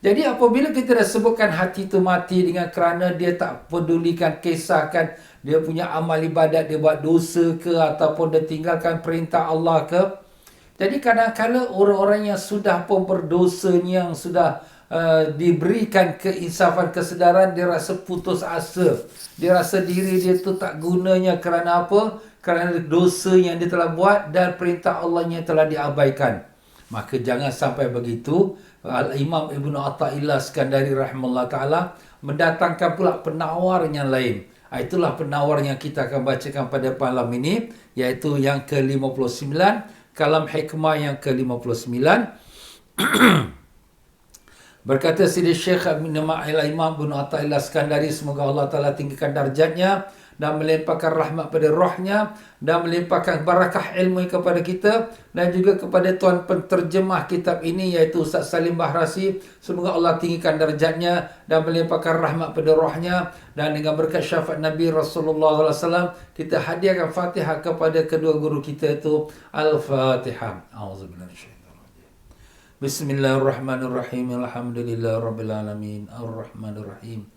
Jadi apabila kita dah sebutkan hati itu mati dengan kerana dia tak pedulikan, kisahkan dia punya amal ibadat, dia buat dosa ke ataupun dia tinggalkan perintah Allah ke. Jadi kadang-kadang orang-orang yang sudah pun berdosa, yang sudah diberikan keinsafan, kesedaran, dia rasa putus asa. Dia rasa diri dia tu tak gunanya kerana apa? Kerana dosa yang dia telah buat dan perintah Allah yang telah diabaikan. Maka jangan sampai begitu. Imam Ibn Atta'illah Skandari rahimahullah ta'ala mendatangkan pula penawar yang lain. Itulah penawar yang kita akan bacakan pada malam ini, iaitu yang ke-59, kalam hikmah yang ke-59. Berkata Sidi Syekh Imam Ibn Atta'illah Skandari, semoga Allah Ta'ala tinggikan darjatnya dan melimpahkan rahmat pada rohnya dan melimpahkan barakah ilmu kepada kita dan juga kepada tuan penterjemah kitab ini, iaitu Ustaz Salim Bahrasi. Semoga Allah tinggikan darjatnya dan melimpahkan rahmat pada rohnya, dan dengan berkat syafaat Nabi Rasulullah SAW kita hadiahkan Fatihah kepada kedua guru kita, itu Al-Fatihah. A'udzubillahi. Bismillahirrahmanirrahim. Alhamdulillah Rabbil Alamin. Ar-Rahmanirrahim.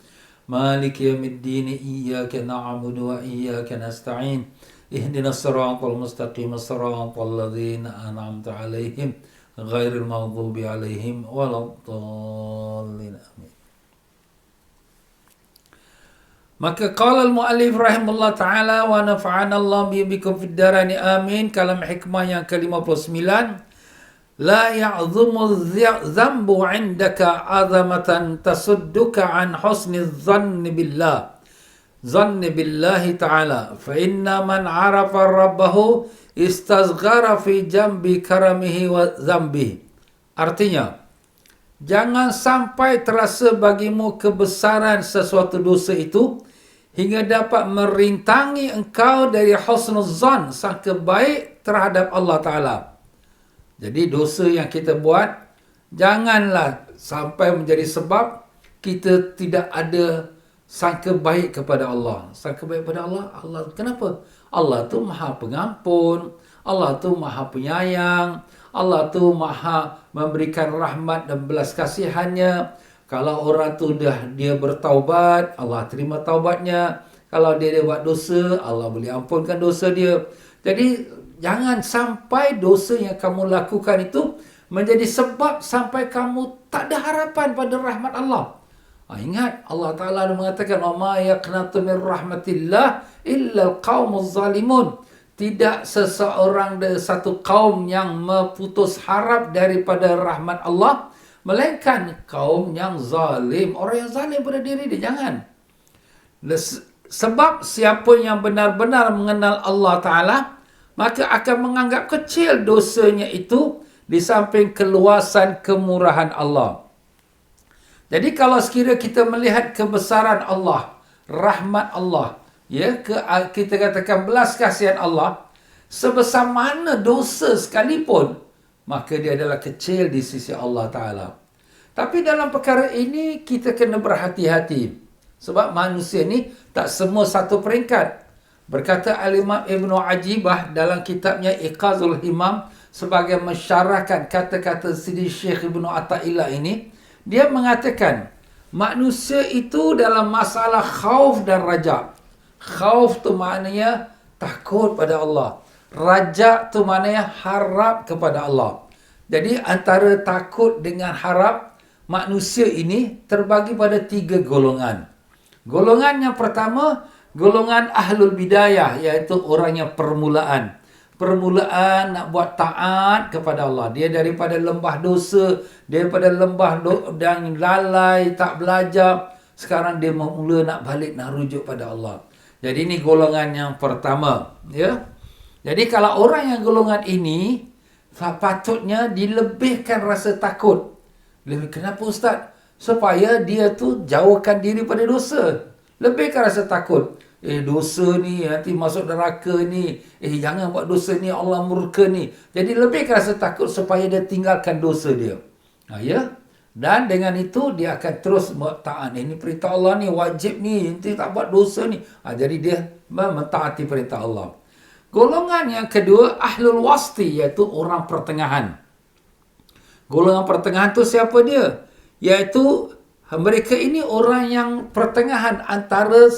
Maliki yawmiddin. Iyyaka na'budu wa iyyaka nasta'in. Ihdinas siratal mustaqim. Siratal ladzina an'amta 'alaihim ghairil maghdubi 'alaihim waladdallin. Amin. Maka qala al-muallif rahimahullah ta'ala wa nafa'ana Allah bikum fid darani amin. Kalam hikmah yang ke-59. La ya'zumu dhanbu 'indaka 'azamatan tasudduka 'an husni dhanni billahi ta'ala, fa inna man 'arafa rabbahu istazghara fi jambi karamihi wa dhanbihi. Artinya, jangan sampai terasa bagimu kebesaran sesuatu dosa itu hingga dapat merintangi engkau dari husnul zan, sangka baik terhadap Allah Ta'ala. Jadi dosa yang kita buat janganlah sampai menjadi sebab kita tidak ada sangka baik kepada Allah. Sangka baik kepada Allah. Allah kenapa? Allah tu Maha Pengampun, Allah tu Maha Penyayang, Allah tu Maha memberikan rahmat dan belas kasihannya. Kalau orang tu dia bertaubat, Allah terima taubatnya. Kalau dia buat dosa, Allah boleh ampunkan dosa dia. Jadi jangan sampai dosa yang kamu lakukan itu menjadi sebab sampai kamu tak ada harapan pada rahmat Allah. Ingat, Allah Ta'ala mengatakan, وَمَا يَقْنَطُ مِنْ رَحْمَةِ اللَّهِ إِلَّا الْقَوْمُ الظَّالِمُونَ. Tidak seseorang dari satu kaum yang memutus harap daripada rahmat Allah, melainkan kaum yang zalim. Orang yang zalim pada diri dia, jangan. Sebab siapa yang benar-benar mengenal Allah Ta'ala, maka akan menganggap kecil dosanya itu di samping keluasan kemurahan Allah. Jadi kalau sekiranya kita melihat kebesaran Allah, rahmat Allah, kita katakan belas kasihan Allah, sebesar mana dosa sekalipun, maka dia adalah kecil di sisi Allah Ta'ala. Tapi dalam perkara ini kita kena berhati-hati. Sebab manusia ni tak semua satu peringkat. Berkata Al-Imam Ibn Ajibah dalam kitabnya Iqazul Himam, sebagai mensyarahkan kata-kata Sidi Syekh Ibn Atta'illah ini, dia mengatakan manusia itu dalam masalah khauf dan raja. Khauf tu maknanya takut pada Allah, raja tu maknanya harap kepada Allah. Jadi antara takut dengan harap, manusia ini terbagi pada 3 golongan. Golongan yang pertama, golongan ahlul bidayah, iaitu orang yang permulaan. Permulaan nak buat taat kepada Allah. Dia daripada lembah dosa, daripada lembah dan lalai, tak belajar. Sekarang dia mula nak balik, nak rujuk pada Allah. Jadi ini golongan yang pertama. Jadi kalau orang yang golongan ini, patutnya dilebihkan rasa takut. Kenapa Ustaz? Supaya dia tu jauhkan diri pada dosa. Lebihkan rasa takut. Dosa ni nanti masuk neraka ni. Jangan buat dosa ni, Allah murka ni. Jadi lebihkan rasa takut supaya dia tinggalkan dosa dia. Dan dengan itu dia akan terus taat. Ini perintah Allah ni, wajib ni, nanti tak buat dosa ni. Jadi dia mentaati perintah Allah. Golongan yang kedua, ahlul wasti, iaitu orang pertengahan. Golongan pertengahan tu siapa dia? Iaitu mereka ini orang yang pertengahan antara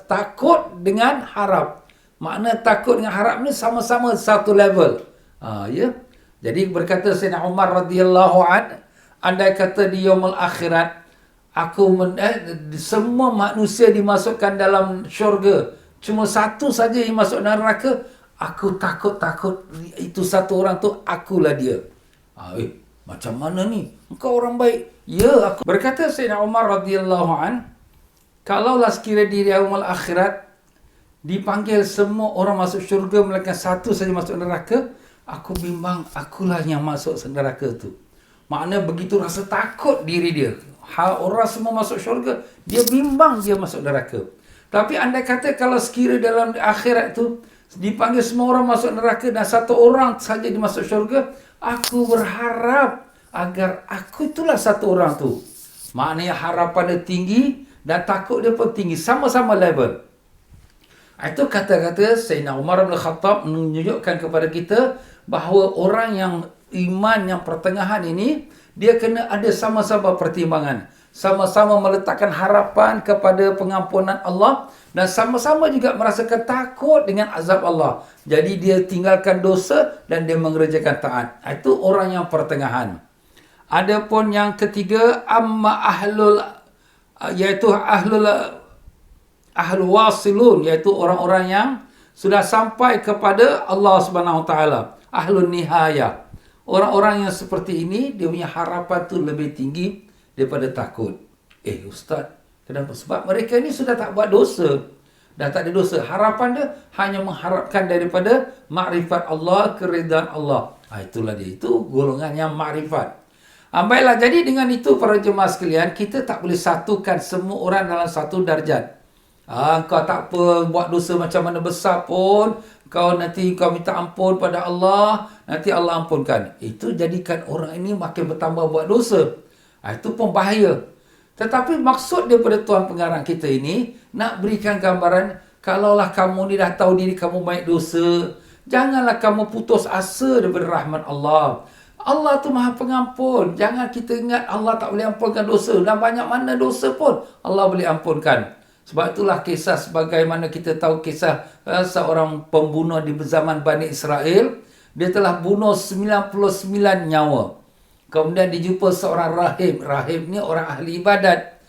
takut dengan harap. Makna takut dengan harap ni sama-sama satu level. Ya. Jadi berkata Sayyidina Umar radhiyallahu an, andai kata di yaumul akhirat semua manusia dimasukkan dalam syurga, cuma satu saja yang masuk neraka, aku takut itu satu orang tu akulah dia. Macam mana ni? Engkau orang baik. Ya, aku. Berkata Sayyidina Umar radhiyallahu an, kalaulah sekiranya di yaumul akhirat dipanggil semua orang masuk syurga melainkan satu saja masuk neraka, aku bimbang akulah yang masuk neraka tu. Maknanya begitu rasa takut diri dia. Orang semua masuk syurga, dia bimbang dia masuk neraka. Tapi andai kata kalau sekiranya dalam akhirat tu dipanggil semua orang masuk neraka dan satu orang saja dimasuk syurga, aku berharap agar aku itulah satu orang tu. Maknanya harapan dia tinggi dan takut dia pun tinggi, sama-sama level. Itu kata-kata Sayyidina Umar bin Khattab menunjukkan kepada kita bahawa orang yang iman yang pertengahan ini, dia kena ada sama-sama pertimbangan. Sama-sama meletakkan harapan kepada pengampunan Allah dan sama-sama juga merasakan takut dengan azab Allah. Jadi dia tinggalkan dosa dan dia mengerjakan taat. Itu orang yang pertengahan. Adapun yang ketiga, iaitu ahlul wasilun, iaitu orang-orang yang sudah sampai kepada Allah Subhanahu Wa Taala. Ahlun nihaya. Orang-orang yang seperti ini, dia punya harapan tu lebih tinggi daripada takut. Ustaz, kenapa? Sebab mereka ni sudah tak buat dosa. Dah tak ada dosa. Harapan dia hanya mengharapkan daripada makrifat Allah, keridaan Allah. Itulah dia. Itu golongan yang makrifat. Baiklah, jadi dengan itu para jemaah sekalian, kita tak boleh satukan semua orang dalam satu darjat. Kau tak apa, buat dosa macam mana besar pun, kau minta ampun pada Allah, nanti Allah ampunkan. Itu jadikan orang ini makin bertambah buat dosa. Itu pun bahaya. Tetapi maksud daripada Tuan Pengarang kita ini, nak berikan gambaran, kalaulah kamu ni dah tahu diri kamu banyak dosa, janganlah kamu putus asa daripada rahmat Allah. Allah tu Maha Pengampun. Jangan kita ingat Allah tak boleh ampunkan dosa. Dan banyak mana dosa pun Allah boleh ampunkan. Sebab itulah kisah sebagaimana kita tahu kisah seorang pembunuh di zaman Bani Israel. Dia telah bunuh 99 nyawa. Kemudian dijumpa seorang rahib. Rahib ni orang ahli ibadat.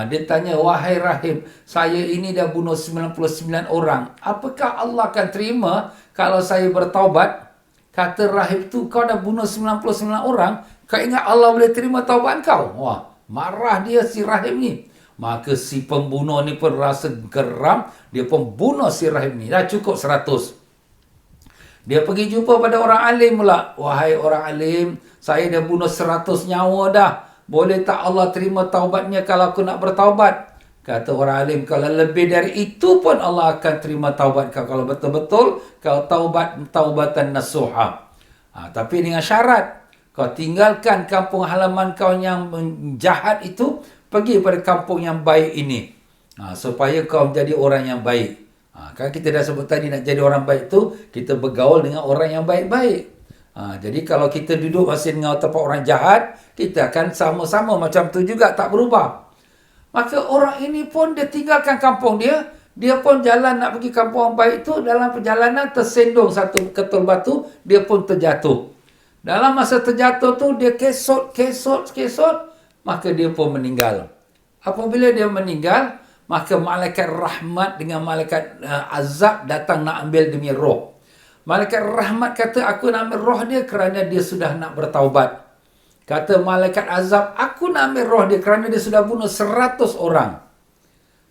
Dia tanya, wahai rahib, saya ini dah bunuh 99 orang. Apakah Allah akan terima kalau saya bertaubat? Kata rahib tu, kau dah bunuh 99 orang, kau ingat Allah boleh terima taubat kau? Wah, marah dia si rahib ni. Maka si pembunuh ni pun rasa geram, dia pun bunuh si rahib ni. Dah cukup 100. Dia pergi jumpa pada orang alim pula. Wahai orang alim, saya dah bunuh 100 nyawa dah. Boleh tak Allah terima taubatnya kalau aku nak bertaubat? Kata orang alim, kalau lebih dari itu pun Allah akan terima taubat kau. Kalau betul-betul kau taubatan nasuha. Tapi dengan syarat, kau tinggalkan kampung halaman kau yang jahat itu, pergi pada kampung yang baik ini. Supaya kau menjadi orang yang baik. Kan kita dah sebut tadi, nak jadi orang baik tu, kita bergaul dengan orang yang baik-baik. Jadi kalau kita duduk masih dengan tempat orang jahat, kita akan sama-sama macam tu juga, tak berubah. Maka orang ini pun dia tinggalkan kampung dia. Dia pun jalan nak pergi kampung yang baik tu. Dalam perjalanan tersendung satu ketul batu. Dia pun terjatuh. Dalam masa terjatuh tu dia kesot. Maka dia pun meninggal. Apabila dia meninggal, maka malaikat rahmat dengan malaikat azab datang nak ambil demi roh. Malaikat rahmat kata, aku nak ambil roh dia kerana dia sudah nak bertaubat. Kata malaikat azab, aku nak ambil roh dia kerana dia sudah bunuh 100 orang.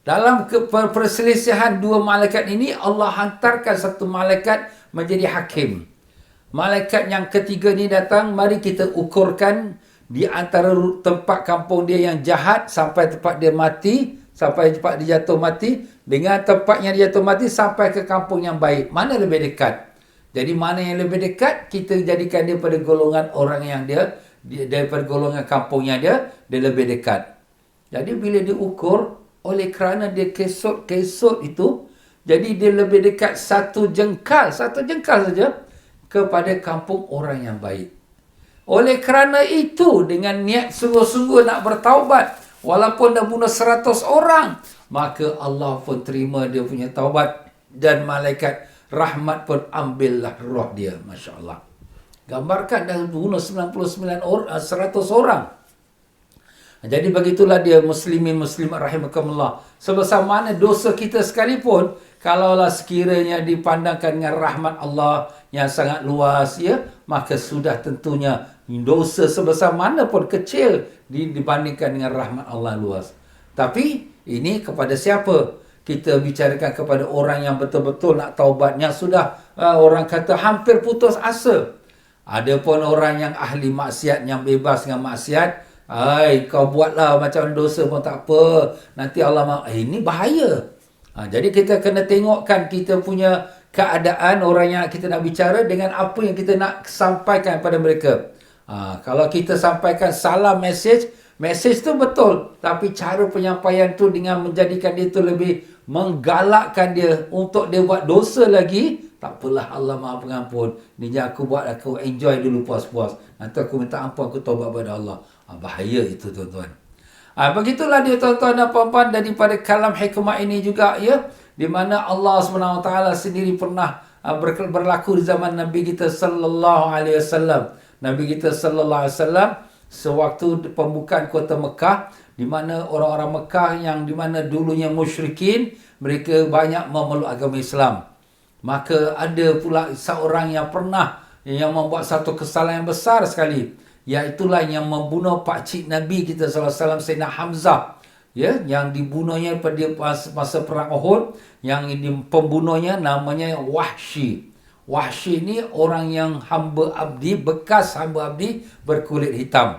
Dalam perselisihan dua malaikat ini, Allah hantarkan satu malaikat menjadi hakim. Malaikat yang ketiga ni datang, mari kita ukurkan di antara tempat kampung dia yang jahat sampai tempat dia mati, sampai tempat dia jatuh mati, dengan tempat yang dia jatuh mati sampai ke kampung yang baik. Mana lebih dekat? Jadi mana yang lebih dekat, kita jadikan dia pada golongan orang yang dia daripada golongan kampungnya dia lebih dekat. Jadi bila diukur, oleh kerana dia kesot itu, jadi dia lebih dekat satu jengkal saja kepada kampung orang yang baik. Oleh kerana itu, dengan niat sungguh-sungguh nak bertaubat, walaupun dah bunuh 100 orang, maka Allah pun terima dia punya taubat, dan malaikat rahmat pun ambillah roh dia. Masya Allah. Gambarkan dah bunuh 99 orang, 100 orang. Jadi begitulah dia muslimin muslimat rahimakumullah. Sebesar mana dosa kita sekalipun, kalaulah sekiranya dipandangkan dengan rahmat Allah yang sangat luas, ya, maka sudah tentunya dosa sebesar mana pun kecil dibandingkan dengan rahmat Allah luas. Tapi ini kepada siapa? Kita bicarakan kepada orang yang betul-betul nak taubat, yang sudah orang kata hampir putus asa. Ada pun orang yang ahli maksiat, yang bebas dengan maksiat, kau buatlah macam dosa pun tak apa, nanti Allah ini bahaya. Jadi kita kena tengokkan kita punya keadaan orang yang kita nak bicara dengan apa yang kita nak sampaikan pada mereka. Kalau kita sampaikan salah message tu betul, tapi cara penyampaian tu dengan menjadikan dia tu lebih menggalakkan dia untuk dia buat dosa lagi, tak apalah, Allah Maha Pengampun. Ni je aku buat, aku enjoy dulu puas-puas. Nanti aku minta ampun, aku taubat pada Allah. Bahaya itu, tuan-tuan. Begitulah dia, tuan-tuan dan puan-puan, daripada kalam hikmah ini juga, ya, di mana Allah SWT sendiri pernah berlaku di zaman Nabi kita sallallahu alaihi wasallam. Nabi kita sallallahu alaihi wasallam sewaktu pembukaan kota Mekah, di mana orang-orang Mekah yang di mana dulunya musyrikin, mereka banyak memeluk agama Islam. Maka ada pula seorang yang pernah yang membuat satu kesalahan yang besar sekali, iaitulah yang membunuh pakcik Nabi kita sallallahu alaihi wasallam, Sayyidina Hamzah, ya, yang dibunuhnya pada masa perang Uhud. Yang pembunuhnya namanya Wahsy. Wahsy ni orang yang hamba abdi, bekas hamba abdi berkulit hitam.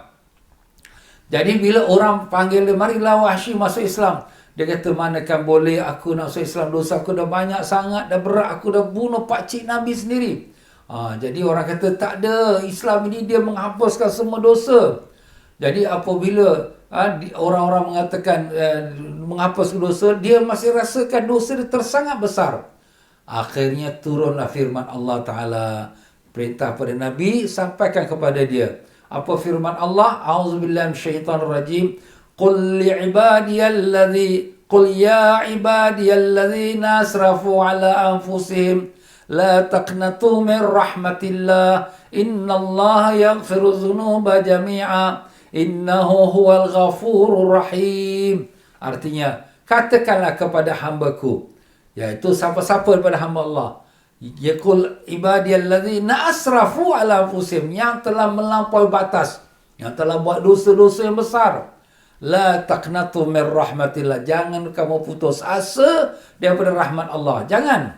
Jadi bila orang panggil dia, marilah Wahsy masuk Islam, dia kata, manakan boleh aku nak masuk Islam, dosa aku dah banyak sangat, dah berat, aku dah bunuh pakcik Nabi sendiri. Jadi orang kata, tak ada, Islam ini dia menghapuskan semua dosa. Jadi apabila orang-orang mengatakan menghapus dosa, dia masih rasakan dosa dia tersangat besar. Akhirnya turunlah firman Allah Ta'ala, perintah pada Nabi, sampaikan kepada dia. Apa firman Allah? A'udzubillahi minasyaitanir rajim. Qul ya ibadiyalladzina asrafu ala anfusihim la taqnatu min rahmatillah innallaha yaghfiru dzunuba jami'a innahu huwal ghafurur rahim. Artinya, katakanlah kepada hamba-Ku, iaitu siapa-siapa daripada hamba Allah, yaqul ibadiyalladzina asrafu ala anfusihim, yang telah melampaui batas, yang telah buat dosa-dosa yang besar. La taqnatu min rahmatillah, jangan kamu putus asa daripada rahmat Allah. Jangan.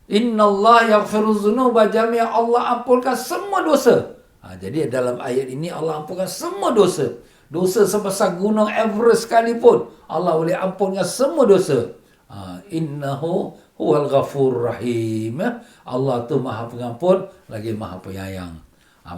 Innallaha yaghfiru dzunuba jami'a, Allah ampunkan semua dosa. Jadi dalam ayat ini Allah ampunkan semua dosa. Dosa sebesar gunung Everest sekalipun, Allah boleh ampunkan semua dosa. Innahu huwal ghafurur rahim. Allah tu Maha Pengampun lagi Maha Penyayang.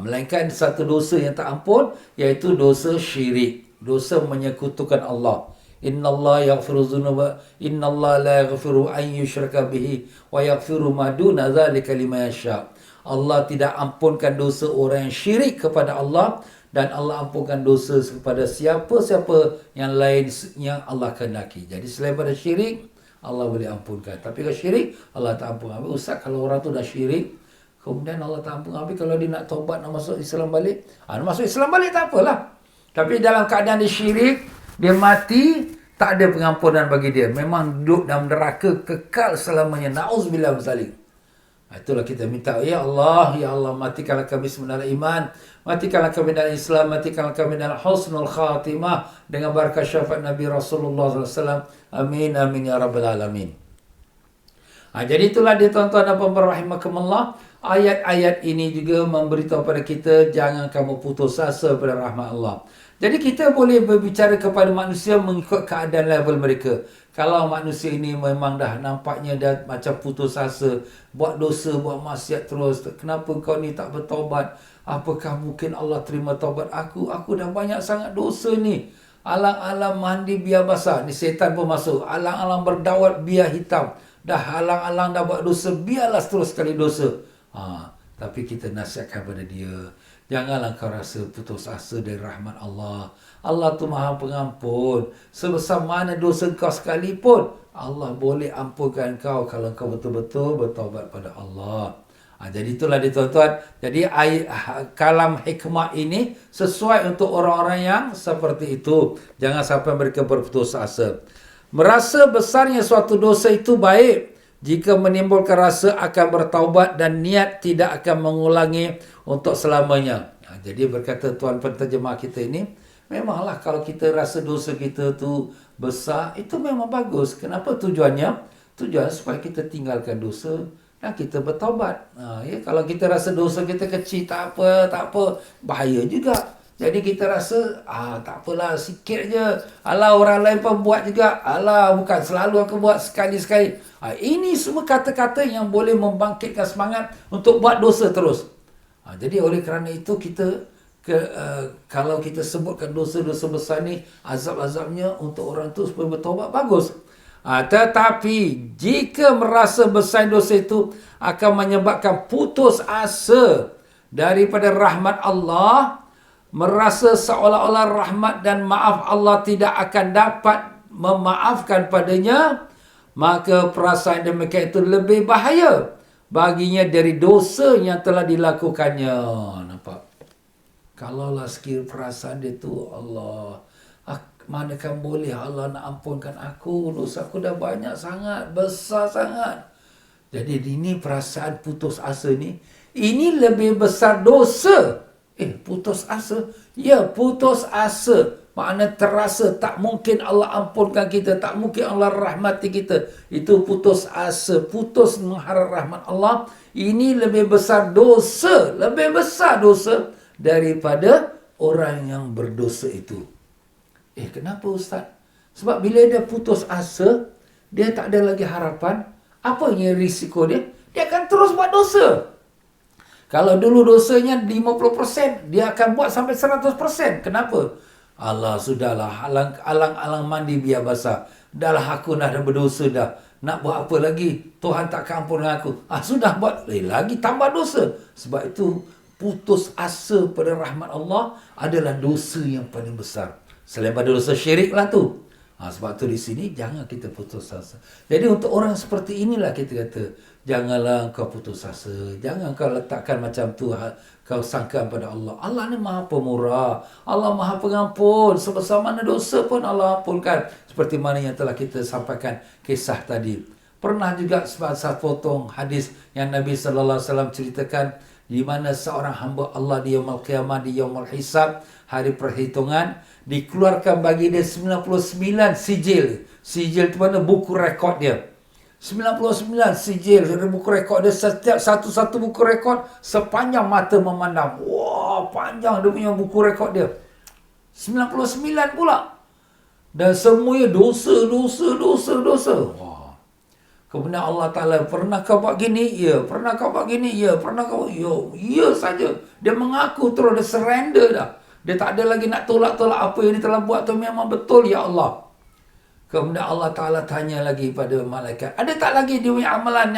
Melainkan satu dosa yang tak ampun, iaitu dosa syirik, dosa menyekutukan Allah. Innallaha yaghfiru dzunuba, innallaha la yaghfiru an yushraka bihi wa yaghfiru ma duna dzalika liman yasha. Allah tidak ampunkan dosa orang yang syirik kepada Allah, dan Allah ampunkan dosa kepada siapa-siapa yang lain yang Allah kehendaki. Jadi selain pada syirik, Allah boleh ampunkan. Tapi kalau syirik, Allah tak ampun. Ustaz, kalau orang tu dah syirik, kemudian Allah tak ampun, habis kalau dia nak taubat, nak masuk Islam balik, masuk Islam balik tak apalah. Tapi dalam keadaan dia syirik, dia mati, tak ada pengampunan bagi dia. Memang duduk dalam neraka kekal selamanya. Na'udzubillah min zalik. Itulah kita minta, ya Allah, matikanlah kami sebenarnya iman, matikanlah kami dalam Islam, matikanlah kami dalam husnul khatimah dengan barakah syafaat Nabi Rasulullah SAW. Amin, amin, ya Rabbal Alamin. Jadi itulah dia, tuan-tuan dan puan-puan rahimakumullah. Ayat-ayat ini juga memberitahu pada kita, jangan kamu putus asa pada rahmat Allah. Jadi kita boleh berbicara kepada manusia mengikut keadaan level mereka. Kalau manusia ini memang dah nampaknya dah macam putus asa, buat dosa, buat maksiat terus, kenapa kau ni tak bertaubat? Apakah mungkin Allah terima taubat aku? Aku dah banyak sangat dosa ni. Alang-alang mandi biar basah, ni setan pun masuk. Alang-alang berdawat biar hitam. Dah alang-alang dah buat dosa, biarlah terus sekali dosa. Tapi kita nasihatkan pada dia, Janganlah kau rasa putus asa dari rahmat Allah. Allah tu Maha Pengampun. Sebesar mana dosa kau sekalipun, Allah boleh ampunkan kau kalau kau betul-betul bertaubat pada Allah. Jadi itulah dia tuan-tuan. Jadi kalam hikmah ini sesuai untuk orang-orang yang seperti itu. Jangan sampai mereka berputus asa. Merasa besarnya suatu dosa itu baik jika menimbulkan rasa akan bertaubat dan niat tidak akan mengulangi untuk selamanya. Jadi berkata tuan penterjemah kita ini, memanglah kalau kita rasa dosa kita tu besar, itu memang bagus. Kenapa tujuannya? Tujuan supaya kita tinggalkan dosa dan kita bertaubat. Kalau kita rasa dosa kita kecil, tak apa, bahaya juga. Jadi kita rasa, tak apalah, sikit je. Alah, orang lain pun buat juga. Alah, bukan selalu aku buat sekali-sekali. Ini semua kata-kata yang boleh membangkitkan semangat untuk buat dosa terus. Jadi oleh kerana itu kita, kalau kita sebutkan dosa-dosa besar ni, azab-azabnya untuk orang tu supaya bertaubat, bagus. Tetapi jika merasa besar dosa itu akan menyebabkan putus asa daripada rahmat Allah, merasa seolah-olah rahmat dan maaf Allah tidak akan dapat memaafkan padanya, maka perasaan demikian itu lebih bahaya baginya dari dosa yang telah dilakukannya. Nampak? Kalaulah sekiranya perasaan dia tu, Allah, manakah boleh Allah nak ampunkan aku, dosa aku dah banyak sangat, besar sangat. Jadi ini perasaan putus asa ni, ini lebih besar dosa. Putus asa? Ya, putus asa. Makna terasa tak mungkin Allah ampunkan kita, tak mungkin Allah rahmati kita. Itu putus asa, putus mengharap rahmat Allah. Ini lebih besar dosa, daripada orang yang berdosa itu. Kenapa Ustaz? Sebab bila dia putus asa, dia tak ada lagi harapan. Apa yang risiko dia? Dia akan terus buat dosa. Kalau dulu dosanya 50%, dia akan buat sampai 100%. Kenapa? Allah, sudahlah, alang-alang mandi biar basah. Dahlah aku dah berdosa dah. Nak buat apa lagi? Tuhan takkan ampun aku. Sudah buat lagi tambah dosa. Sebab itu putus asa pada rahmat Allah adalah dosa yang paling besar. Selain pada dosa syirik lah tu. Sebab tu di sini jangan kita putus asa. Jadi untuk orang seperti inilah kita kata, janganlah kau putus asa. Jangan kau letakkan macam tu, kau sangka pada Allah. Allah ni Maha Pemurah. Allah Maha Pengampun. Sebesar mana dosa pun Allah ampunkan. Seperti mana yang telah kita sampaikan kisah tadi. Pernah juga sepotong hadis yang Nabi sallallahu alaihi wasallam ceritakan, di mana seorang hamba Allah di yaumul qiyamah, di yaumul hisab, hari perhitungan, dikeluarkan bagi dia 99 sijil. Sijil itu mana? Buku rekod dia. 99 sijil buku rekod dia. Setiap satu-satu buku rekod sepanjang mata memandang. Wah, panjang dia punya buku rekod dia. 99 pula. Dan semuanya dosa. Wah. Kemudian Allah Ta'ala, pernah kau buat gini? Ya. Pernah kau buat gini? Ya. Pernah kau buat? Ya saja. Dia mengaku terus, dia surrender dah. Dia tak ada lagi nak tolak-tolak apa yang dia telah buat tu memang betul, ya Allah. Kemudian Allah Ta'ala tanya lagi pada malaikat, ada tak lagi dia punya amalan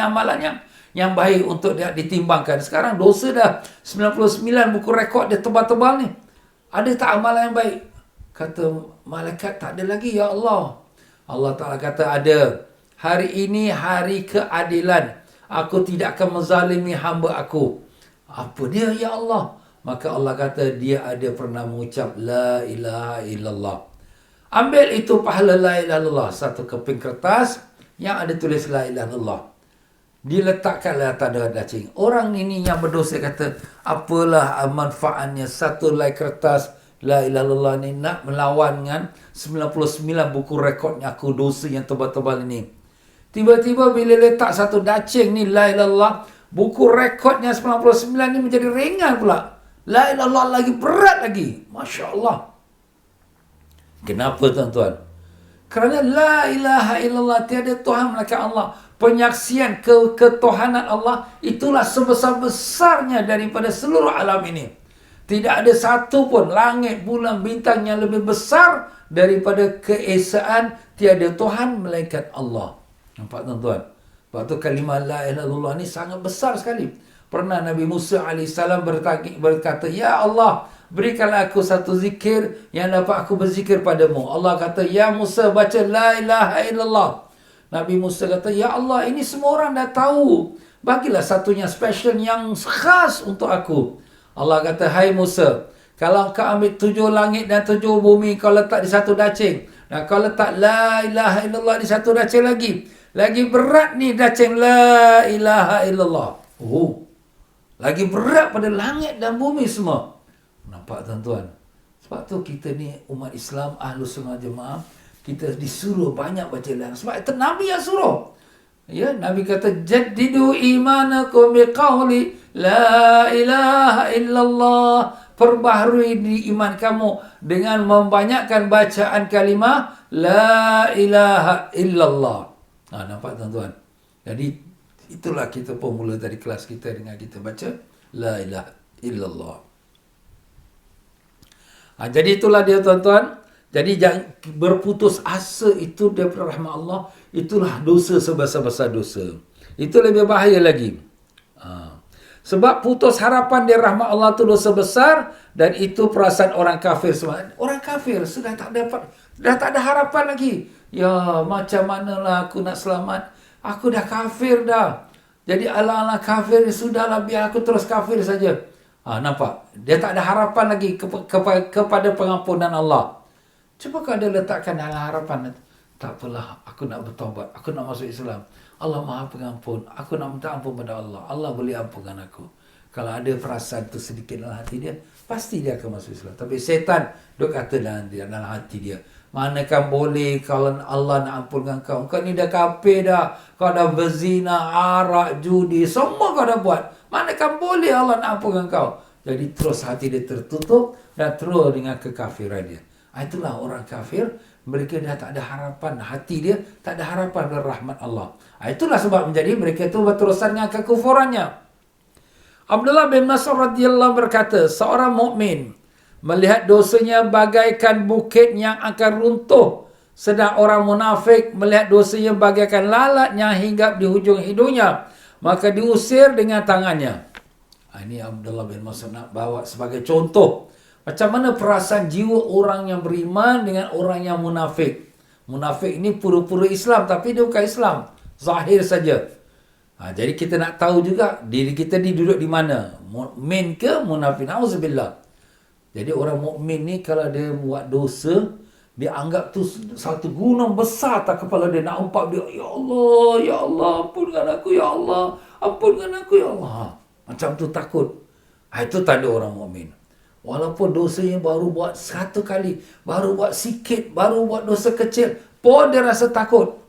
yang baik untuk dia ditimbangkan? Sekarang dosa dah 99 buku rekod dia tebal-tebal ni. Ada tak amalan yang baik? Kata malaikat, tak ada lagi, ya Allah. Allah Ta'ala kata, ada. Hari ini hari keadilan. Aku tidak akan menzalimi hamba aku. Apa dia, ya Allah? Maka Allah kata, dia ada pernah mengucap La ilaha illallah. Ambil itu pahala La ilaha illallah. Satu keping kertas yang ada tulis La ilaha illallah. Diletakkanlah tanda dacing. Orang ini yang berdosa kata, apalah manfaatnya satu helai kertas La ilaha illallah ni nak melawan dengan 99 buku rekodnya aku dosa yang tebal-tebal ini. Tiba-tiba bila letak satu dacing ni La ilaha illallah, buku rekodnya 99 ni menjadi ringan pula. La ilaha illallah lagi berat lagi. Masya Allah. Kenapa tuan-tuan? Kerana la ilaha illallah, tiada Tuhan melainkan Allah. Penyaksian ketuhanan Allah itulah sebesar-besarnya daripada seluruh alam ini. Tidak ada satu pun langit, bulan, bintang yang lebih besar daripada keesaan tiada Tuhan melainkan Allah. Nampak tuan-tuan? Sebab tu kalimah la ilaha illallah ni sangat besar sekali. Pernah Nabi Musa AS berkata, Ya Allah, berikanlah aku satu zikir yang dapat aku berzikir padamu. Allah kata, Ya Musa, baca la ilaha illallah. Nabi Musa kata, Ya Allah, ini semua orang dah tahu. Bagilah satunya special yang khas untuk aku. Allah kata, hai Musa, kalau kau ambil 7 langit dan 7 bumi, kau letak di satu dacing. Dan kau letak la ilaha illallah di satu dacing lagi. Lagi berat ni dacing la ilaha illallah. Oh, lagi berat pada langit dan bumi semua. Nampak tuan-tuan? Sebab tu kita ni umat Islam, Ahlus Sunnah Jemaah, kita disuruh banyak baca la. Sebab itu Nabi yang suruh. Ya, Nabi kata, jaddidu imanakum biqauli la ilaha illallah. Perbaharui di iman kamu dengan membanyakkan bacaan kalimah la ilaha illallah. Nampak tuan-tuan? Jadi itulah kita pun mula dari kelas kita dengan kita baca la ilaha illallah. Jadi itulah dia tuan-tuan. Jadi jangan berputus asa itu daripada rahmat Allah. Itulah dosa sebesar-besar dosa. Itu lebih bahaya lagi. Sebab putus harapan dari rahmat Allah itu dosa besar. Dan itu perasaan orang kafir semua. Orang kafir sudah tak ada harapan lagi. Ya, macam manalah aku nak selamat. Aku dah kafir dah. Jadi ala-ala kafir, sudahlah biar aku terus kafir saja. Nampak? Dia tak ada harapan lagi kepada pengampunan Allah. Cuba kau ada letakkan dalam harapan. Tak apalah, aku nak bertaubat. Aku nak masuk Islam. Allah Maha Pengampun. Aku nak minta ampun pada Allah. Allah boleh ampunkan aku. Kalau ada perasaan tu sedikit dalam hati dia, pasti dia akan masuk Islam. Tapi setan duk kata dalam hati dia, manakan boleh kalau Allah nak ampunkan kau. Kau ni dah kafir dah. Kau dah berzina, arak, judi. Semua kau dah buat. Manakan boleh Allah nak ampunkan kau. Jadi terus hati dia tertutup dan terus dengan kekafiran dia. Itulah orang kafir. Mereka dah tak ada harapan. Hati dia tak ada harapan dari rahmat Allah. Itulah sebab menjadi mereka itu berterusan dengan kekufurannya. Abdullah bin Mas'ud radhiyallahu berkata, seorang mukmin melihat dosanya bagaikan bukit yang akan runtuh, sedang orang munafik melihat dosanya bagaikan lalat yang hinggap di hujung hidungnya, maka diusir dengan tangannya. Ini Abdullah bin Mas'ud nak bawa sebagai contoh macam mana perasaan jiwa orang yang beriman dengan orang yang munafik. Munafik ini pura-pura Islam tapi dia bukan Islam, zahir saja. Jadi kita nak tahu juga diri kita ni duduk di mana, mukmin ke munafik. Nauzubillah. Jadi orang mukmin ni kalau dia buat dosa, dia anggap tu satu gunung besar atas kepala dia. Nak umpat dia, ya Allah, ampunkan aku, ya Allah, ampunkan aku, ya Allah. Macam tu takut. Itu tanda orang mukmin. Walaupun dosanya baru buat 1 kali, baru buat sikit, baru buat dosa kecil, pun dia rasa takut.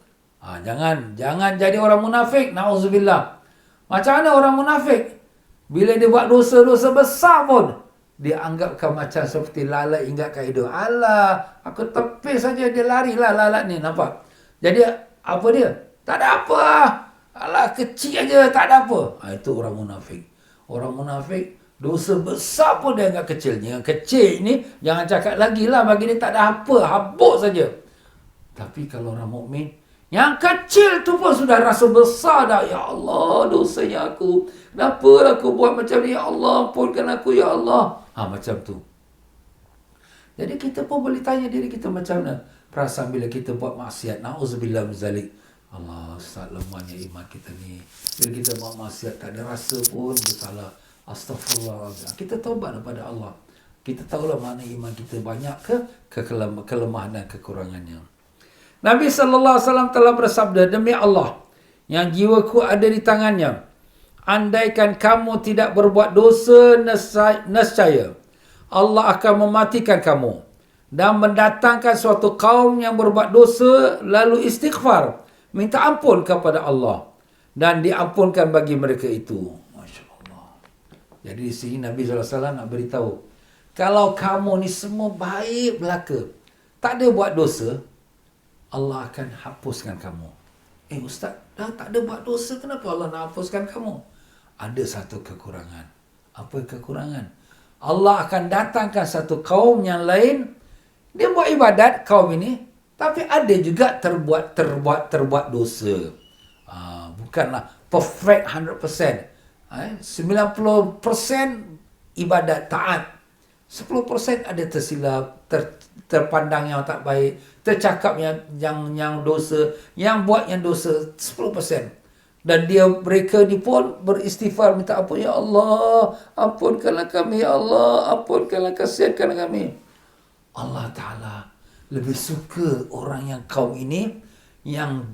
Jangan jadi orang munafik. Nauzubillah. Macam mana orang munafik? Bila dia buat dosa-dosa besar pun, dia anggapkan macam seperti lalat ingat kat hidung. Alah, aku tepis saja, dia larilah lalat ni. Nampak? Jadi apa dia? Tak ada apa. Alah, kecil aja, tak ada apa. Itu orang munafik. Orang munafik, dosa besar pun dia anggap kecil. Yang kecil ni, jangan cakap lagi lah. Bagi dia tak ada apa. Habuk saja. Tapi kalau orang mukmin, yang kecil tu pun sudah rasa besar dah. Ya Allah, dosanya aku. Kenapa aku buat macam ni? Ya Allah, ampunkan aku, ya Allah. Macam tu. Jadi kita pun boleh tanya diri kita macam mana perasaan bila kita buat maksiat. Na'udzubillah min zalik. Allah, Ustaz, lemahnya iman kita ni. Bila kita buat maksiat, tak ada rasa pun bersalah. Astaghfirullah. Kita taubat kepada Allah. Kita tahulah mana iman kita banyak ke kelemahan dan kekurangannya. Nabi SAW telah bersabda, demi Allah yang jiwaku ada di tangannya, andaikan kamu tidak berbuat dosa, nescaya Allah akan mematikan kamu dan mendatangkan suatu kaum yang berbuat dosa lalu istighfar, minta ampun kepada Allah dan diampunkan bagi mereka itu. Masya Allah. Jadi di sini Nabi SAW nak beritahu, kalau kamu ni semua baik belaka, tak ada buat dosa, Allah akan hapuskan kamu. Ustaz, dah tak ada buat dosa, kenapa Allah nak hapuskan kamu? Ada satu kekurangan. Apa kekurangan? Allah akan datangkan satu kaum yang lain, dia buat ibadat kaum ini, tapi ada juga terbuat dosa. Bukanlah perfect 100%. 90% ibadat, taat. 10% ada tersilap, terpandang yang tak baik, tercakap yang dosa, yang buat yang dosa 10%. Dan mereka ni pun beristighfar minta ampun, ya Allah, ampunkanlah kami, ya Allah, ampunkanlah, kasihankanlah kami. Allah Ta'ala lebih suka orang yang kaum ini yang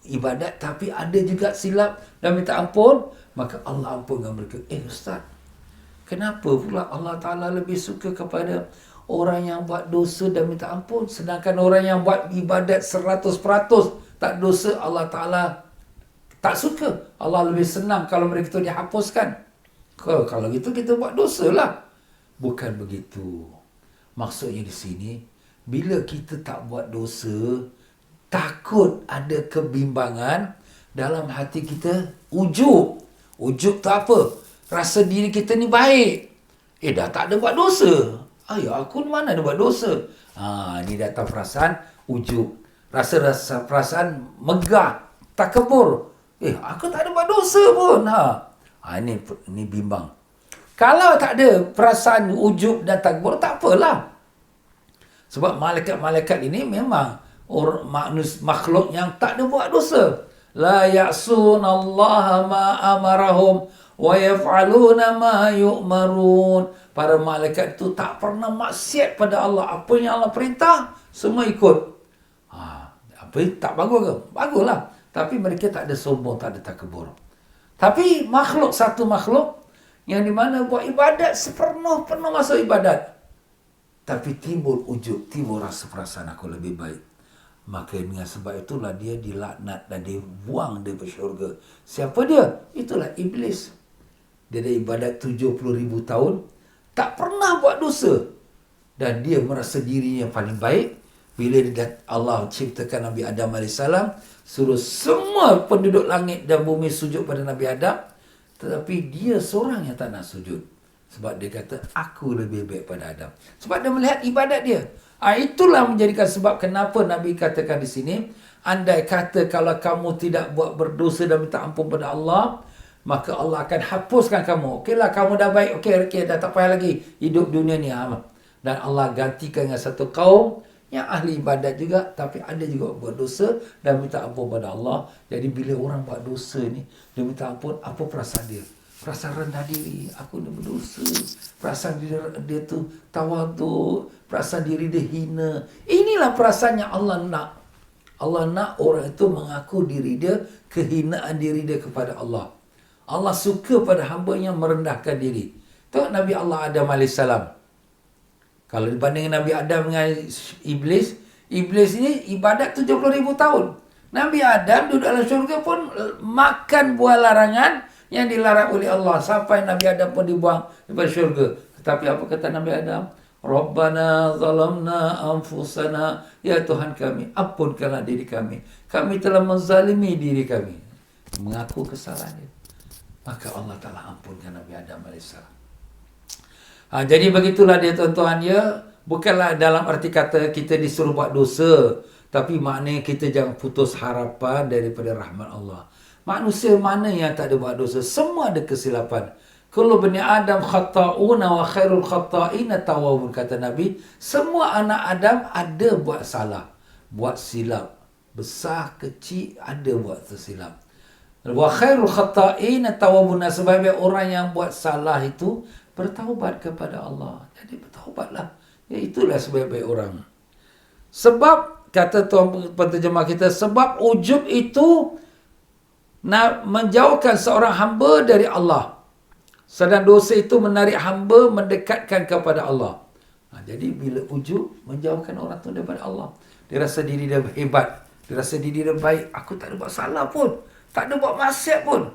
ibadat tapi ada juga silap dan minta ampun, maka Allah ampunkan mereka. Ustaz, kenapa pula Allah Ta'ala lebih suka kepada orang yang buat dosa dan minta ampun, sedangkan orang yang buat ibadat 100% tak dosa, Allah Ta'ala tak suka? Allah lebih senang kalau mereka itu dihapuskan. Kalau gitu kita buat dosa lah. Bukan begitu. Maksudnya di sini, bila kita tak buat dosa, takut ada kebimbangan dalam hati kita. Ujub tu apa? Rasa diri kita ni baik. Dah tak ada buat dosa. Aku mana ada buat dosa? Ni datang perasaan ujub. Rasa perasaan megah, takabur. Aku tak ada buat dosa pun. Ini bimbang. Kalau tak ada perasaan ujub dan takabur, tak apalah. Sebab malaikat-malaikat ini memang makhluk yang tak ada buat dosa. La ya'sunallaha ma amarahum wa yaf'aluna ma yu'marun. Para malaikat itu tak pernah maksiat pada Allah. Apa yang Allah perintah, semua ikut. Apa tak bagus ke? Baguslah. Tapi mereka tak ada sombong, tak ada takabur. Tapi satu makhluk yang di mana buat ibadat sepenuh-penuh masuk ibadat, tapi timbul ujub, timbul rasa perasaan aku lebih baik. Maka dengan sebab itulah dia dilaknat dan dibuang dari syurga. Siapa dia? Itulah iblis. Dia ada ibadat 70,000 tahun, tak pernah buat dosa. Dan dia merasa dirinya yang paling baik. Bila Allah ciptakan Nabi Adam AS, suruh semua penduduk langit dan bumi sujud pada Nabi Adam. Tetapi dia seorang yang tak nak sujud. Sebab dia kata, aku lebih baik pada Adam. Sebab dia melihat ibadat dia. Itulah menjadikan sebab kenapa Nabi katakan di sini, andai kata kalau kamu tidak buat berdosa dan minta ampun pada Allah, maka Allah akan hapuskan kamu. Okeylah, kamu dah baik, okey, dah tak payah lagi hidup dunia ni. Dan Allah gantikan dengan satu kaum yang ahli ibadat juga, tapi ada juga buat dosa dan minta ampun pada Allah. Jadi bila orang buat dosa ni, dia minta ampun, apa perasaan dia? Perasaan rendah diri, aku ni berdosa. Perasaan dia tu tawaduk, perasaan diri dia hina. Inilah perasaan yang Allah nak. Allah nak orang itu mengaku diri dia, kehinaan diri dia kepada Allah. Allah suka pada hamba yang merendahkan diri. Tengok Nabi Allah Adam AS. Kalau dibandingkan Nabi Adam dengan Iblis, Iblis ini ibadat 70,000 tahun. Nabi Adam duduk dalam syurga pun makan buah larangan yang dilarang oleh Allah. Sampai Nabi Adam pun dibuang daripada syurga. Tetapi apa kata Nabi Adam? Rabbana zalamna anfusana. Ya Tuhan kami, ampunkanlah diri kami. Kami telah menzalimi diri kami. Mengaku kesalahannya. Maka Allah Ta'ala ampunkan Nabi Adam AS. Jadi begitulah dia tuan-tuan ya. Bukanlah dalam arti kata kita disuruh buat dosa, tapi maknanya kita jangan putus harapan daripada rahmat Allah. Manusia mana yang tak ada buat dosa? Semua ada kesilapan. Kullu bani Adam khata'una wa khairul khata'ina tawwabun, kata Nabi. Semua anak Adam ada buat salah, buat silap. Besar, kecil, ada buat tersilap. Wa khairul khata'ina tawwabun, sebaik orang yang buat salah itu bertaubat kepada Allah. Jadi bertaubatlah. Ya, itulah sebaik-baik orang. Sebab, kata tuan penterjemah kita, sebab ujub itu nak menjauhkan seorang hamba dari Allah. Sedang dosa itu menarik hamba mendekatkan kepada Allah. Jadi bila ujub, menjauhkan orang tu daripada Allah. Dia rasa diri dia hebat. Dia rasa diri dia baik. Aku tak ada buat salah pun. Tak ada buat maksiat pun.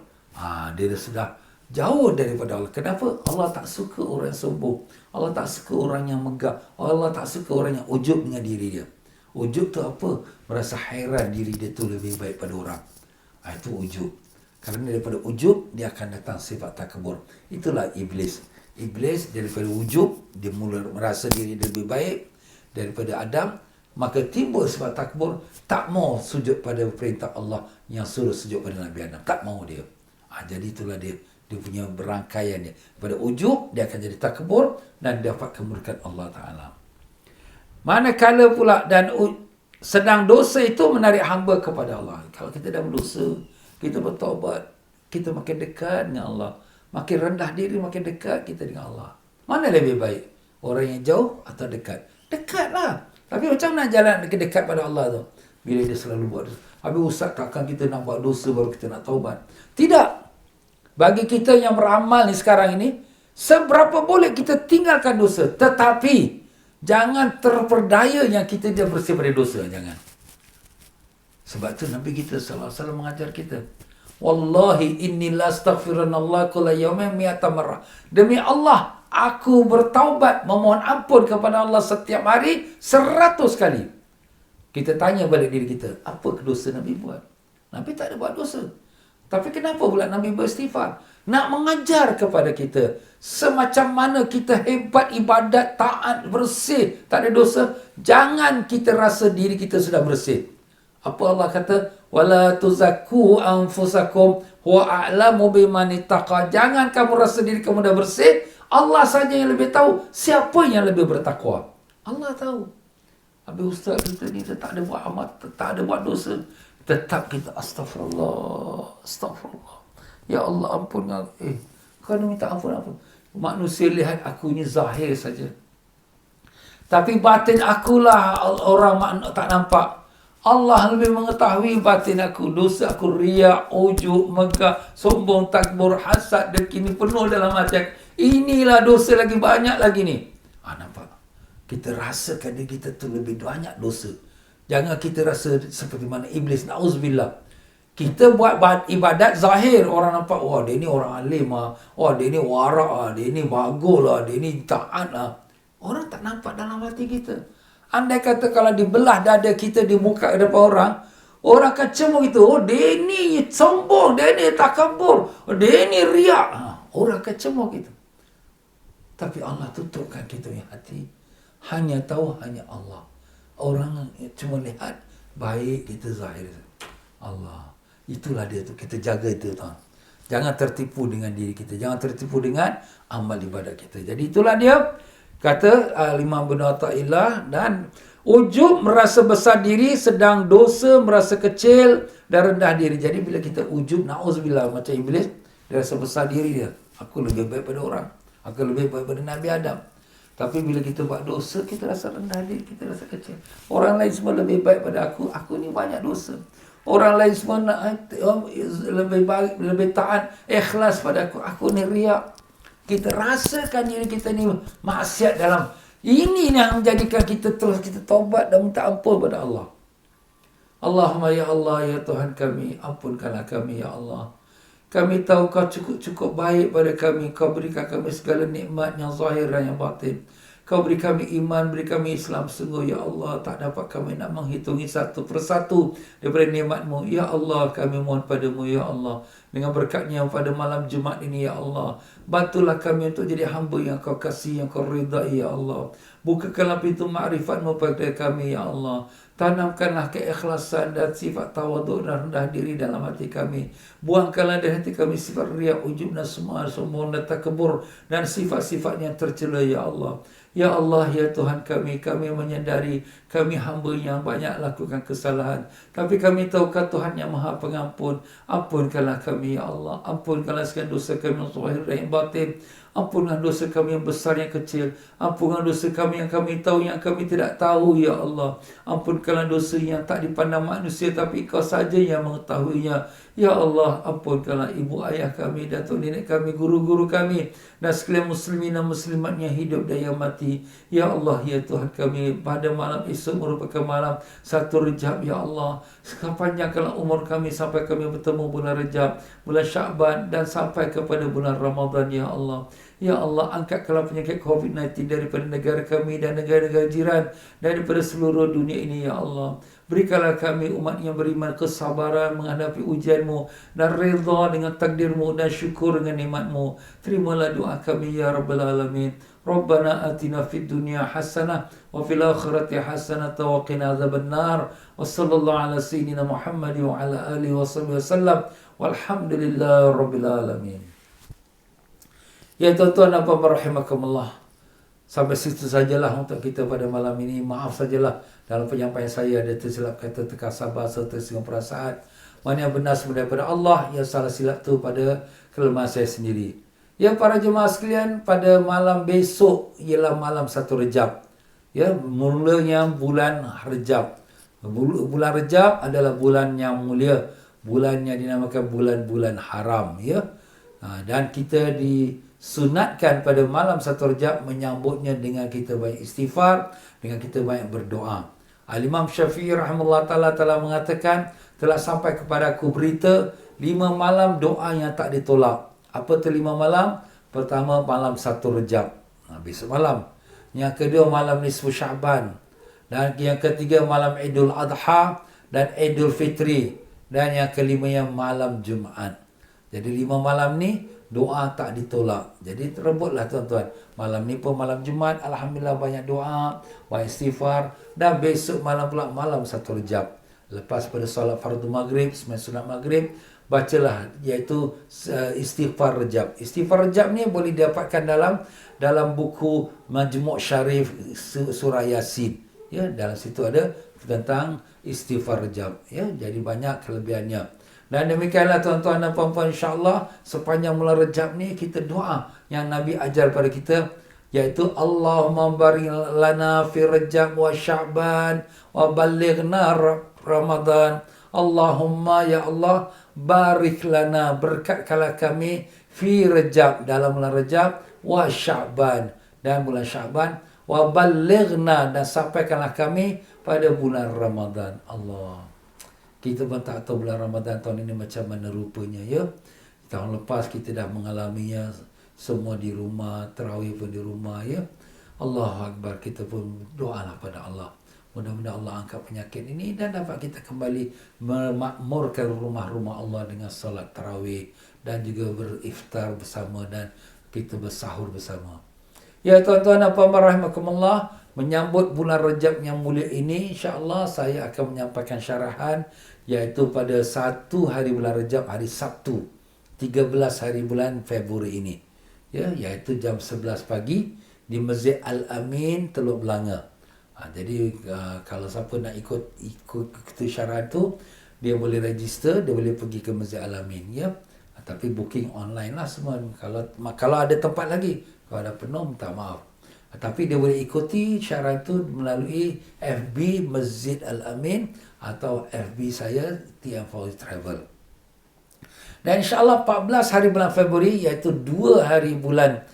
Dia sudah jauh daripada Allah. Kenapa? Allah tak suka orang sombong. Allah tak suka orang yang megah. Allah tak suka orang yang ujub dengan diri dia. Ujub tu apa? Merasa hairan diri dia tu lebih baik pada orang. Itu ujub. Kerana daripada ujub, dia akan datang sifat takabur. Itulah iblis. Iblis daripada ujub, dia mula merasa diri dia lebih baik daripada Adam. Maka timbul sifat takabur, tak mau sujud pada perintah Allah yang suruh sujud pada Nabi Adam. Tak mau dia. Jadi itulah dia. dia punya berangkaian dia. Pada ujung dia akan jadi takbur dan dapat kemurkaan Allah Ta'ala. Manakala pula dan sedang dosa itu menarik hamba kepada Allah. Kalau kita dah berdosa, kita bertaubat, kita makin dekat dengan Allah. Makin rendah diri, makin dekat kita dengan Allah. Mana lebih baik? Orang yang jauh atau dekat? Dekatlah. Tapi macam mana jalan dekat pada Allah tu? Bila dia selalu buat dosa. Habis ustaz, takkan kita nak buat dosa baru kita nak taubat? Tidak. Bagi kita yang beramal ni sekarang ini, seberapa boleh kita tinggalkan dosa. Tetapi, jangan terperdaya yang kita dah bersih dari dosa. Jangan. Sebab tu Nabi kita SAW mengajar kita. Wallahi inni la astaghfirullah kulla yawmin mi'ata marrah. Demi Allah, aku bertaubat, memohon ampun kepada Allah setiap hari 100 kali. Kita tanya balik diri kita, apa dosa Nabi buat? Nabi tak ada buat dosa. Tapi kenapa pula Nabi beristighfar? Nak mengajar kepada kita semacam mana kita hebat ibadat, taat, bersih, tak ada dosa. Jangan kita rasa diri kita sudah bersih. Apa Allah kata? Wala tuzakku anfusakum huwa a'lamu biman ittaqa. Jangan kamu rasa diri kamu dah bersih. Allah saja yang lebih tahu siapa yang lebih bertakwa. Allah tahu. Habis ustaz kita ni tak ada buat amat, tak ada buat dosa. Tetap kita astagfirullah, astagfirullah. Ya Allah ampun. Kau nak minta ampun apa? Manusia lihat aku ni zahir saja. Tapi batin akulah orang tak nampak. Allah lebih mengetahui batin aku. Dosa aku riak, ujuk, megah, sombong, takbur, hasad, dengki ni penuh dalam hati. Inilah dosa lagi banyak lagi ni. Nampak? Kita rasakan diri kita tu lebih banyak dosa. Jangan kita rasa seperti mana iblis. Na'udzubillah. Kita buat ibadat zahir. Orang nampak, wah dia ni orang alim lah. Wah dia ni warak lah. Dia ni bagus lah. Dia ni taat lah. Orang tak nampak dalam hati kita. Andai kata kalau dibelah dada kita di muka depan orang, orang akan cemur gitu. Oh dia ni sombong. Dia ni takabur. Dia ni riak. Orang akan cemur gitu. Tapi Allah tutupkan kita punya hati. Hanya tahu hanya Allah. Orang cuma lihat baik kita zahir. Allah. Itulah dia tu. Kita jaga itu. Tuan. Jangan tertipu dengan diri kita. Jangan tertipu dengan amal ibadat kita. Jadi itulah dia. Kata Imam Ibn Athaillah. Dan ujub merasa besar diri. Sedang dosa merasa kecil dan rendah diri. Jadi bila kita ujub, na'udzubillah, macam iblis, dia rasa besar diri dia. Aku lebih baik pada orang. Aku lebih baik pada Nabi Adam. Tapi bila kita buat dosa, kita rasa rendah diri, kita rasa kecil. Orang lain semua lebih baik pada aku. Aku ni banyak dosa. Orang lain semua lebih baik, lebih taat, ikhlas pada aku. Aku ni riak. Kita rasakan diri kita ni maksiat dalam. Ini yang menjadikan kita terus kita taubat dan minta ampun pada Allah. Allahumma ya Allah, ya Tuhan kami, ampunkanlah kami ya Allah. Kami tahu kau cukup baik pada kami. Kau berikan kami segala nikmat yang zahir dan yang batin. Kau beri kami iman, beri kami Islam. Sungguh ya Allah, tak dapat kami nak menghitungi satu persatu daripada nikmat-Mu. Ya Allah, kami mohon padamu ya Allah. Dengan berkatnya pada malam Jumaat ini ya Allah. Bantulah kami untuk jadi hamba yang kau kasih, yang kau ridai ya Allah. Bukakanlah pintu ma'rifat-Mu pada kami ya Allah. Tanamkanlah keikhlasan dan sifat tawaduk dan rendah diri dalam hati kami. Buangkanlah dari hati kami sifat riak, ujub dan semua sombong dan takabur dan sifat-sifat yang tercela ya Allah. Ya Allah, ya Tuhan kami menyadari kami hamba yang banyak lakukan kesalahan. Tapi kami tahukah Tuhan yang Maha Pengampun. Ampunkanlah kami ya Allah. Ampunkanlah segala dosa kami yang zahir dan yang batin. Ampunlah dosa kami yang besar, yang kecil. Ampunlah dosa kami yang kami tahu, yang kami tidak tahu, ya Allah. Ampunkanlah dosa yang tak dipandang manusia, tapi Kau saja yang mengetahuinya. Ya Allah, ampunkanlah ibu ayah kami, datuk nenek kami, guru-guru kami, dan sekalian muslimin dan muslimat yang hidup dan yang mati. Ya Allah, ya Tuhan kami, pada malam esok merupakan malam 1 Rejab, ya Allah. Panjangkanlah umur kami sampai kami bertemu bulan Rejab, bulan Sya'ban, dan sampai kepada bulan Ramadan, ya Allah. Ya Allah, angkatkanlah penyakit COVID-19 daripada negara kami dan negara-negara jiran, daripada seluruh dunia ini, ya Allah. Berikanlah kami umat yang beriman kesabaran menghadapi ujian-Mu dan redha dengan takdir-Mu dan syukur dengan nikmat-Mu. Terimalah doa kami ya Rabbal Alamin. Rabbana atina fid dunya hasanah wa fil akhirati hasanah wa qina adzabannar. Wa sallallahu ala sayyidina Muhammad wa ala alihi wa sahbihi wasallam. Walhamdulillahirabbil alamin. Ya tuan-tuan dan puan-puan rahimakumullah. Sampai situ sajalah untuk kita pada malam ini. Maaf sajalah dalam penyampaian saya ada tersilap kata, terkasar bahasa, tersinggung perasaan. Mana yang benar sebenarnya daripada Allah, yang salah silap tu pada kelemahan saya sendiri. Ya para jemaah sekalian, pada malam besok ialah malam 1 Rejab. Ya, mulanya bulan Rejab. Bulan Rejab adalah bulan yang mulia, bulan yang dinamakan bulan-bulan haram, ya. Dan kita disunatkan pada malam 1 Rejab menyambutnya dengan kita banyak istighfar, dengan kita banyak berdoa. Al-Imam Syafi'i rahimahullah ta'ala telah mengatakan, telah sampai kepada aku berita 5 malam doa yang tak ditolak. Apa tu 5 malam? Pertama malam 1 Rejab, besok malam. Yang kedua malam nisfu Sya'ban. Dan yang ketiga malam Idul Adha dan Idul Fitri. Dan yang kelimanya malam Jumaat. Jadi 5 malam ni doa tak ditolak. Jadi terebutlah tuan-tuan. Malam ni pun malam Jumaat, alhamdulillah banyak doa, banyak istighfar. Dan besok malam pula malam 1 Rejab. Lepas pada solat fardu maghrib, sembahyang sunat maghrib, bacalah iaitu istighfar Rejab. Istighfar Rejab ni boleh didapatkan dalam buku Majmu' Syarif surah Yasin. Ya, dalam situ ada tentang istighfar Rejab. Ya, jadi banyak kelebihannya. Dan demikianlah tuan-tuan dan puan-puan, insya-Allah sepanjang bulan Rejab ni kita doa yang Nabi ajar pada kita, iaitu Allahumma barik lana fi Rejab wa Sya'ban wa ballighna Ramadan. Allahumma ya Allah barik lana, berkatkanlah kami fi Rejab, dalam bulan Rejab, wa Sya'ban, dan bulan Sya'ban, wa ballighna, dan sampaikanlah kami pada bulan Ramadan. Allah. Kita pun tak tahu bulan Ramadan tahun ini macam mana rupanya, ya. Tahun lepas kita dah mengalaminya semua di rumah, tarawih pun di rumah, ya. Allahu Akbar, kita pun doalah pada Allah. Mudah-mudahan Allah angkat penyakit ini dan dapat kita kembali memakmurkan rumah-rumah Allah dengan salat tarawih dan juga beriftar bersama dan kita bersahur bersama. Ya tuan-tuan dan puan-puan rahimakumullah, menyambut bulan Rejab yang mulia ini, insya-Allah saya akan menyampaikan syarahan, iaitu pada 1 hari bulan Rejab, hari Sabtu, 13 hari bulan Februari ini. Ya, iaitu jam 11 pagi di Masjid Al-Amin, Teluk Belanga. Jadi kalau siapa nak ikut syarahan tu, dia boleh register, dia boleh pergi ke Masjid Al-Amin, ya. Tapi booking online lah semua. Kalau ada tempat lagi, kalau ada penuh, minta maaf. Tapi dia boleh ikuti syarahan tu melalui FB Masjid Al-Amin atau FB saya TM Fauzi Travel. Dan insya-Allah 14 hari bulan Februari, iaitu 2 hari bulan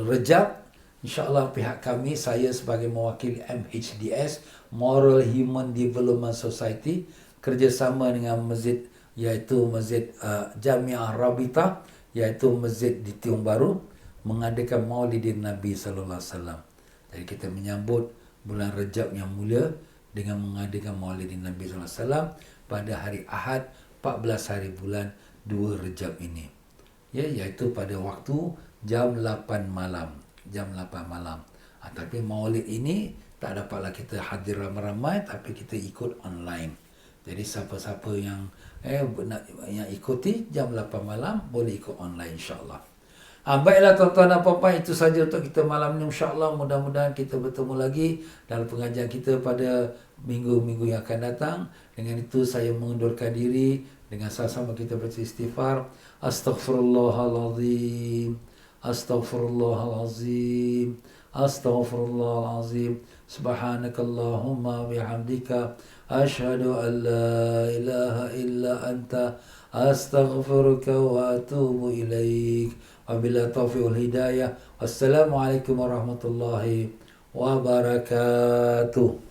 Rejab, insya-Allah pihak kami, saya sebagai mewakili MHDS, Moral Human Development Society, kerjasama dengan masjid, iaitu Masjid Jamiah Rabita, iaitu masjid di Tiong Bahru, mengadakan Maulidin Nabi sallallahu alaihi wasallam. Jadi kita menyambut bulan Rejab yang mulia dengan mengadakan Maulidin Nabi sallallahu alaihi wasallam pada hari Ahad 14 hari bulan 2 Rejab ini. Ya, iaitu pada waktu jam 8 malam. Jam 8 malam. Tapi Maulid ini tak dapatlah kita hadir ramai-ramai, tapi kita ikut online. Jadi siapa-siapa yang yang ikuti jam 8 malam boleh ikut online, insya-Allah. Baiklah tuan-tuan dan puan-puan, itu saja untuk kita malam ni, insya-Allah. Mudah-mudahan kita bertemu lagi dalam pengajian kita pada minggu-minggu yang akan datang. Dengan itu saya mengundurkan diri dengan sama-sama kita baca istighfar. Astaghfirullahalazim. Astaghfirullahalazim. Astaghfirullahalazim. Subhanakallahumma bihamdika asyhadu an la ilaha illa anta astaghfiruka wa atubu ilaik. Wabillahi taufiq wal hidayah. Wassalamualaikum warahmatullahi wabarakatuh.